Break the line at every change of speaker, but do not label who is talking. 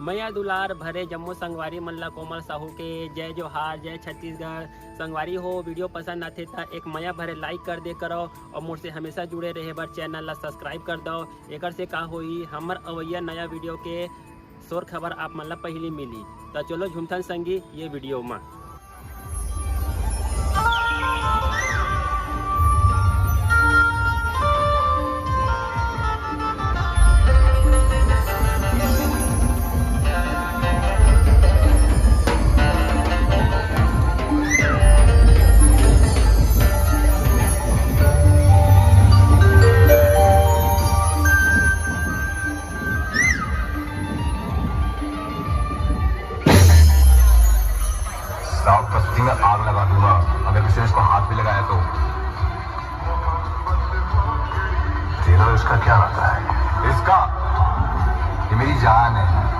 मैया दुलार भरे जम्मू संगवारी मल्ला कोमल साहू के जय जोहार, जय छत्तीसगढ़। संगवारी हो वीडियो पसंद आते तो एक मैया भरे लाइक कर दे करो और मुझसे हमेशा जुड़े रहे बर चैनल ला सब्सक्राइब कर दो। एक से का होई हमर अवैया नया वीडियो के शोर खबर आप मन ला पहली मिली। तो चलो झुमथन संगी ये वीडियो में।
बस्ती में आग लगा दूंगा अगर किसी ने इसको हाथ भी लगाया तो। तेरा इसका क्या नाता है? इसका ये मेरी जान है।